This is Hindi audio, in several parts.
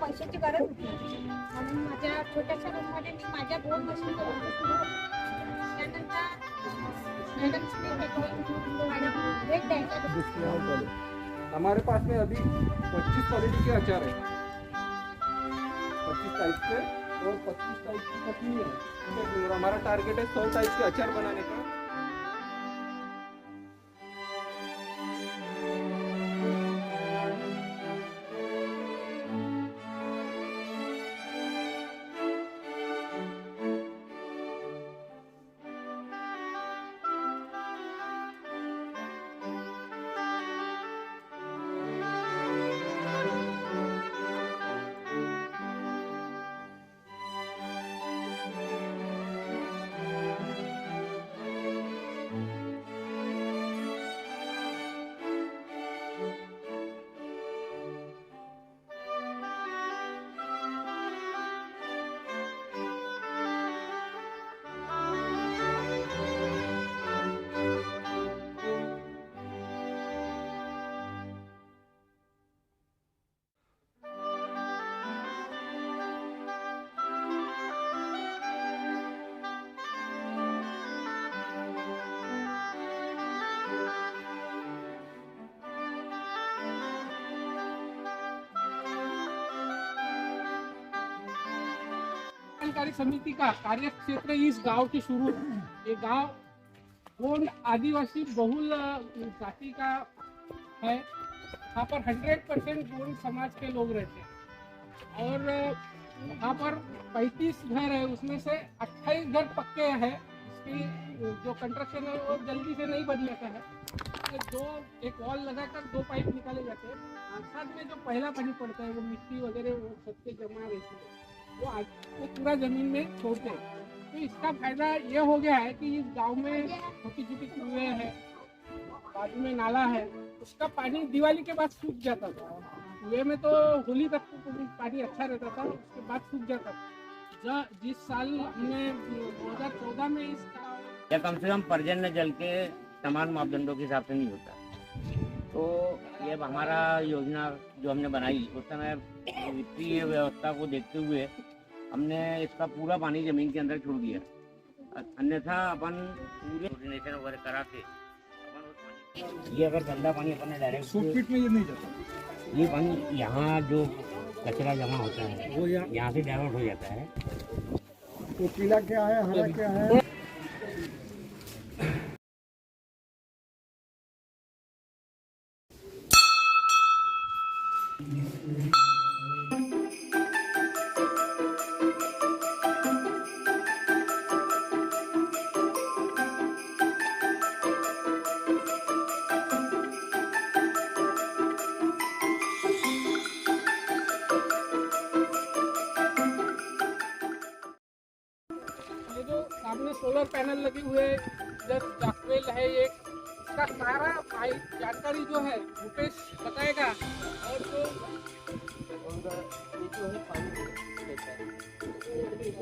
पैशाची गरज होती म्हणून माझ्या छोट्याशा रूममध्ये मी माझ्या 2 मशीन करून त्यानंतर हमारे पास में अभी 25 क्वालिटी के अचार है, 25 टाइप के और 25 टाइप की चटनी है। और हमारा टारगेट है 100 टाइप के अचार बनाने का। कार्यकारी समिति का कार्य क्षेत्र इस गांव की शुरू है। ये गांव गोंड आदिवासी बहुल जाति का है। यहाँ पर 100% गोंड समाज के लोग रहते हैं और यहाँ पर 35 घर है, उसमें से 28 घर पक्के हैं। इसकी जो कंस्ट्रक्शन है वो जल्दी से नहीं बन जाता है। एक वॉल लगाकर 2 पाइप निकाले जाते हैं। साथ में जो पहला पानी पड़ता है वो मिट्टी वगैरह वो सबके जमा रहती है, वो पूरा जमीन में छोड़ते हैं। तो इसका फायदा ये हो गया है कि इस गांव में छोटी छोटी कुएं हैं, बाजू में नाला है, उसका पानी दिवाली के बाद सूख जाता था। कुएं में तो होली तक पानी अच्छा रहता था, उसके बाद सूख जाता था। जिस साल हमने 2014 में इसका या कम से कम पर्जन्य जल के समान मापदंडों के हिसाब से नहीं होता। तो ये हमारा योजना जो हमने बनाई उस समय वित्तीय व्यवस्था को देखते हुए हमने इसका पूरा पानी जमीन के अंदर छोड़ दिया। अन्यथा अपन पूरे कोऑर्डिनेशन वगैरह करा के अपन ये अगर गंदा पानी अपन ने डायरेक्ट सूटपीट में ये नहीं जाता। ये पानी यहाँ जो कचरा जमा होता है वो यहाँ से डाइवर्ट हो जाता है। तो पीला क्या है, हरा क्या है? सामने सोलर पैनल लगे हुए इधर जाकवेल है, एक इसका सारा जानकारी जो है भूपेश बताएगा। और जो है पानी लेता है,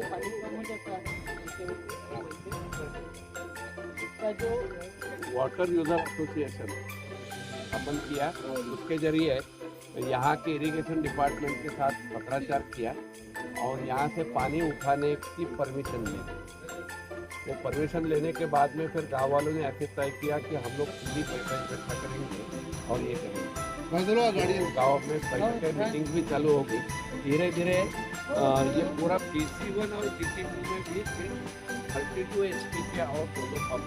पानी कम हो जाता है। इसका जो वाटर यूजर एसोसिएशन अपन किया, उसके जरिए यहाँ के इरिगेशन डिपार्टमेंट के साथ पत्राचार किया और यहाँ से पानी उठाने की परमिशन ली। वो परमिशन लेने के बाद में फिर गांव वालों ने ऐसे तय किया कि हम लोग पूरी पैसा इकट्ठा करेंगे और ये करेंगे। गांव में पैसे मीटिंग भी चालू होगी। धीरे धीरे ये पूरा PC1 और PC2 में भी 32 HP के और सोलर पंप।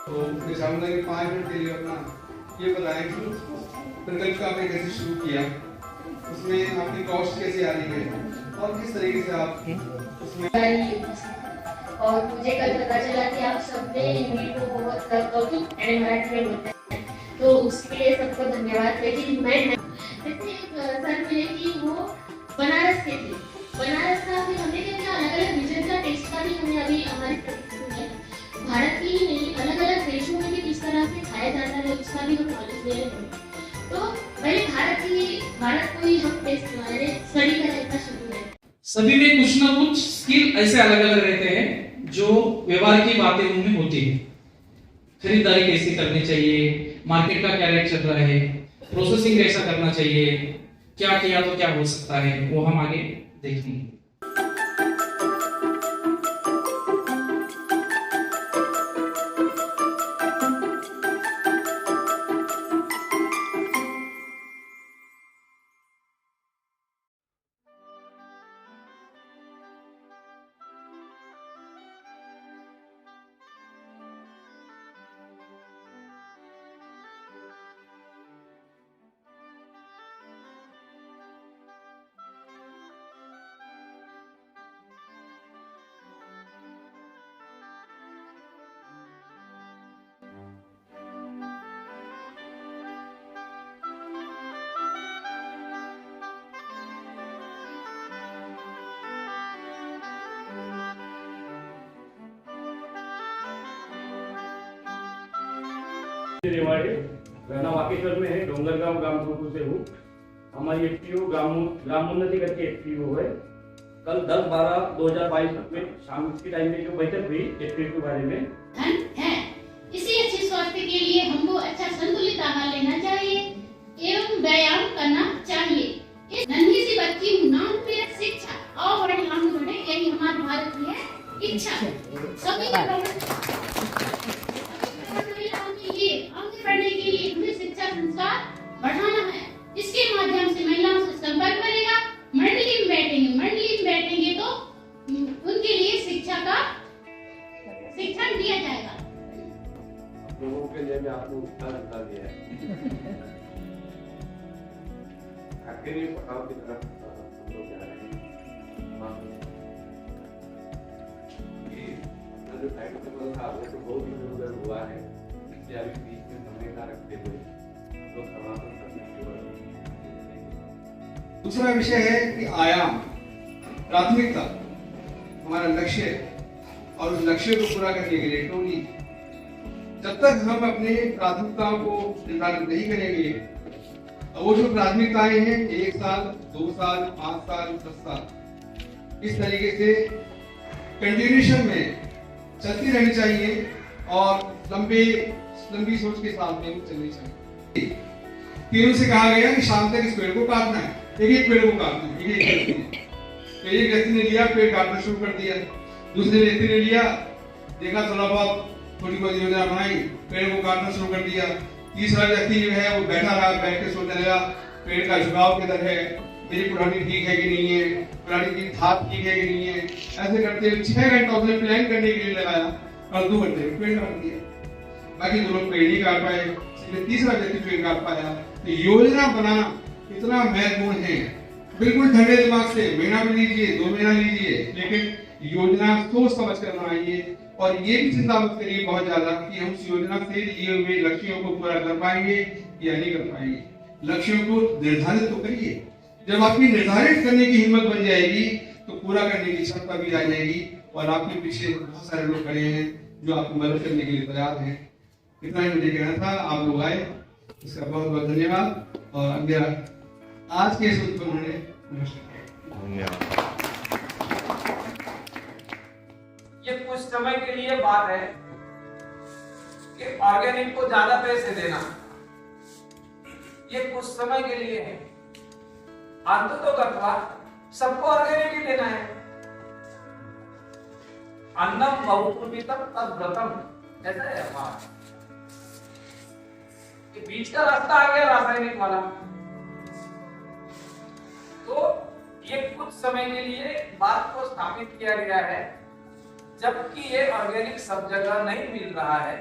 तो उनके सामने 5 मिनट के लिए अपना ये बताएं कि प्रकल्प का आपने कैसे शुरू किया, उसमें आपकी कॉस्ट कैसे आ रही है और किस तरीके से आप उसमें। और मुझे कल पता चला कि आप सबने हिंदी को बहुत एंड मराठी में बोलते हैं, तो उसके लिए सबको धन्यवाद। लेकिन मैं सर मिले कि वो बनारस के थे, बनारस का फिर हमने क्या अलग अलग रीजन का टेस्ट का भी हमने अभी हमारी भारत की ही नहीं अलग अलग देशों में भी किस तरह से खाया जाता है उसका भी हम नॉलेज ले रहे हैं। तो पहले भारत की भारत को ही हम स्टडी का देखना शुरू है। सभी में कुछ ना कुछ स्किल ऐसे अलग अलग रहते हैं जो व्यवहार की बातें उनमें होती है। खरीदारी कैसे करनी चाहिए, मार्केट का क्या रेट चल रहा है, प्रोसेसिंग कैसा करना चाहिए, क्या किया तो क्या हो सकता है, वो हम आगे देखेंगे। रेवाड़े रहना वाकेश्वर में है, डोंगरगांव ग्राम ग्रुप से हूँ। हमारी एफपीओ ग्राम उन्नति करके एफपीओ है। कल 10/12/2022 में शाम के टाइम में जो बैठक हुई एफपीओ के बारे में है। इसी अच्छे स्वास्थ्य के लिए हमको अच्छा संतुलित आहार लेना चाहिए एवं व्यायाम करना चाहिए। इस नन्ही सी बच्ची हूँ, नाम मेरा शिक्षा और बड़े हम बड़े, यही हमारे भारत की है इच्छा। सभी आगे बढ़ने के लिए हमें शिक्षा संस्कार बढ़ाना है। इसके माध्यम से महिलाओं से संपर्क बनेगा। मंडली में बैठेंगे तो उनके लिए शिक्षण दिया जाएगा। लोगों के लिए मैं आपको उतना लगता दिया है। आखिरी पड़ाव की तरफ हम लोग जा रहे हैं। ये जो टाइम टेबल था वो तो बहुत इधर-उधर हुआ है, इसलिए अभी बीच में समय ना रखते हुए लोग समापन करने की दूसरा विषय है कि आयाम, प्राथमिकता, हमारा लक्ष्य और उस लक्ष्य को पूरा करने के लिए टोनी। जब तक हम अपने प्राथमिकताओं को निर्धारित नहीं करेंगे, वो जो प्राथमिकताएं हैं 1 साल, 2 साल, 5 साल, 10 साल, इस तरीके से कंटिन्यूएशन में चलती रहनी चाहिए और लंबी सोच के साथ में चलनी चाहिए। तीनों से कहा गया कि शाम तक इस पेड़ को काटना है, एक पेड़ को काटना है, एक व्यक्ति ने लिया, पेड़ काटना शुरू कर दिया। दूसरे व्यक्ति ने लिया, देखा थोड़ा बहुत थोड़ी बहुत योजना बनाई, पेड़ को काटना शुरू कर दिया। तीसरा व्यक्ति जो है वो बैठा रहा, बैठ के सोचने लगा पेड़ का झुकाव किधर है, मेरी पुरानी ठीक है कि नहीं है, पुरानी की धात ठीक है कि नहीं है। ऐसे करते 6 घंटा उसने प्लान करने के लिए लगाया और 2 घंटे में पेड़ काट दिया। बाकी 2 लोग पेड़ नहीं काट पाए, इसलिए तीसरा व्यक्ति पेड़ काट पाया। तो योजना बनाना इतना महत्वपूर्ण है। बिल्कुल ठंडे दिमाग से महीना भी लीजिए, 2 महीना लीजिए, लेकिन योजना सोच समझ कर बनाइए। और ये भी चिंता मत करिए बहुत ज्यादा कि हम उस योजना से लिए हुए लक्ष्यों को पूरा कर पाएंगे या नहीं कर पाएंगे। लक्ष्यों को निर्धारित तो करिए। जब आपकी निर्धारित करने की हिम्मत बन जाएगी तो पूरा करने की क्षमता भी आ जाएगी। और आपके पीछे बहुत सारे लोग खड़े हैं जो आपकी मदद करने के लिए तैयार हैं। इतना ही मुझे कहना था, आप लोग आए, इसका बहुत बहुत धन्यवाद। और अगला आज के इस उत्पन्न ने धन्यवाद। ये कुछ समय के लिए बात है कि ऑर्गेनिक को ज्यादा पैसे देना, ये कुछ समय के लिए है। अंत तो गत्वा सबको ऑर्गेनिक ही देना है। अन्नम बहुपुर्वितम तद्व्रतम, ऐसा है हमारा। ये बीच का रास्ता आ गया रासायनिक वाला। तो ये कुछ समय के लिए बात को स्थापित किया गया है, जबकि ये ऑर्गेनिक सब जगह नहीं मिल रहा है।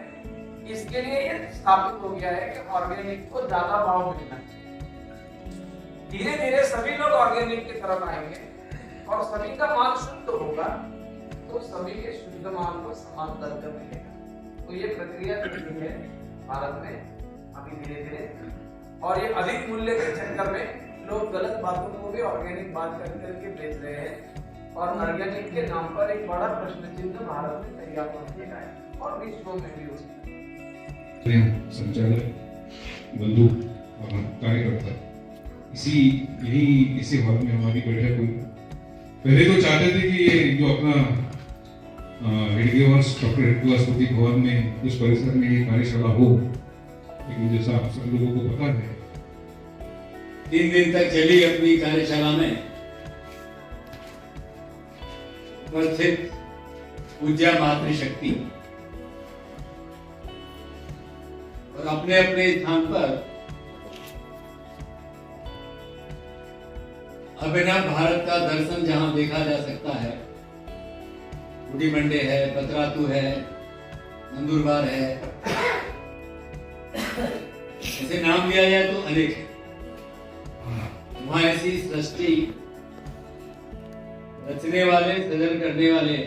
इसके लिए ये स्थापित हो गया है कि ऑर्गेनिक को ज्यादा भाव मिलना चाहिए। धीरे धीरे सभी लोग ऑर्गेनिक की तरफ आएंगे और सभी का माल शुद्ध होगा तो सभी के शुद्ध माल को समान दर पर मिलेगा। तो ये प्रक्रिया चल रही है भारत में अभी धीरे धीरे। और ये अधिक मूल्य के चक्कर में लोग गलत बातों को भी ऑर्गेनिक बात करके बेच रहे हैं और ऑर्गेनिक के नाम पर एक बड़ा प्रश्न चिन्ह भारत में तैयार हो गया है और विश्व में भी उसकी संचालक, बंधु और कार्यकर्ता, इसी हॉल में हमारी बैठक हुई। पहले तो चाहते थे कि ये जो अपना हेडगेवार्स डॉक्टर हेडगेवार्स भवन में उस परिसर में ये कार्यशाला हो, लेकिन जैसा आप सब लोगों को पता है 3 दिन तक चली अपनी कार्यशाला में उपस्थित पूज्या मातृशक्ति और अपने अपने स्थान पर अभिनव भारत का दर्शन जहां देखा जा सकता है, गुडी मंडे है, पतरातू है, नंदुरबार है, ऐसे नाम लिया जाए तो अनेक है। वहां ऐसी सृष्टि रचने वाले, सृजन करने वाले,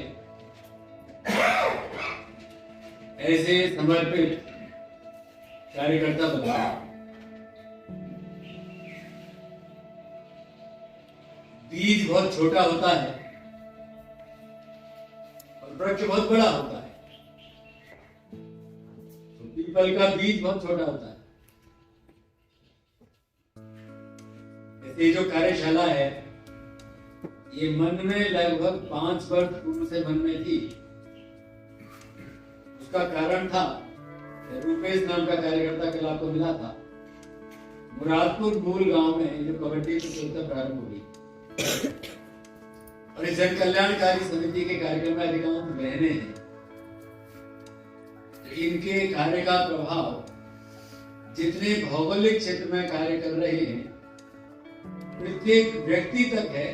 ऐसे समर्पित कार्यकर्ता बना। बीज बहुत छोटा होता है और वृक्ष बहुत बड़ा होता है। तो पीपल का बीज बहुत छोटा होता है। ऐसे जो कार्यशाला है, ये मन में लगभग 5 वर्ष पूर्व से मन में थी। उसका कारण था, रूपेश नाम का कार्यकर्ता कल आपको मिला था, मुरादपुर मूल गांव में जो कबड्डी प्रतियोगिता प्रारंभ हुई और इस जन कल्याणकारी समिति के कार्यक्रम में अधिकांश बहने हैं। इनके कार्य का प्रभाव जितने भौगोलिक क्षेत्र में कार्य कर रहे हैं, प्रत्येक व्यक्ति तक है,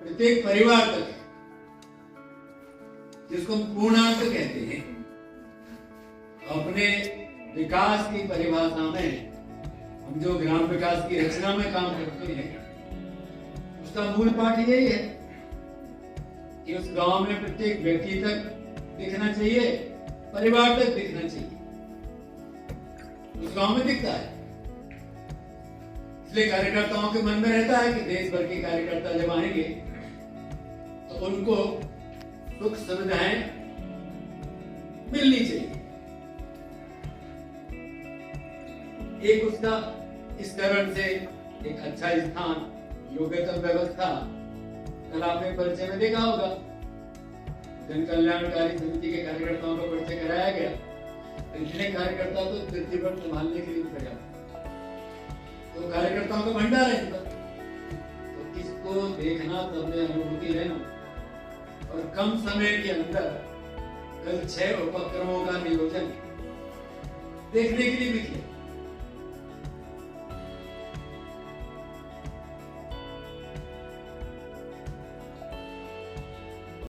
प्रत्येक परिवार तक है, जिसको हम पूर्णांक कहते हैं। अपने विकास की परिभाषा में हम जो ग्राम विकास की रचना में काम करते हैं, उसका मूल पाठ यही है कि उस गांव में प्रत्येक व्यक्ति तक दिखना चाहिए, परिवार तक दिखना चाहिए। उस गांव में दिखता है, इसलिए कार्यकर्ताओं के मन में रहता है कि देश भर के कार्यकर्ता जब आएंगे तो उनको सुख सुविधाएं मिलनी चाहिए। एक उसका इस कारण से एक अच्छा स्थान, योग्यतम व्यवस्था, कल आपने परिचय में देखा होगा, जन कल्याणकारी समिति के कार्यकर्ताओं का परिचय कराया गया। इतने कार्यकर्ता तो पृथ्वी पर संभालने के लिए प्रयास, तो कार्यकर्ताओं का भंडार है इनका। तो इसको देखना, सबने अनुभूति लेना और कम समय के अंदर कल 6 उपक्रमों का नियोजन देखने के लिए भी किया।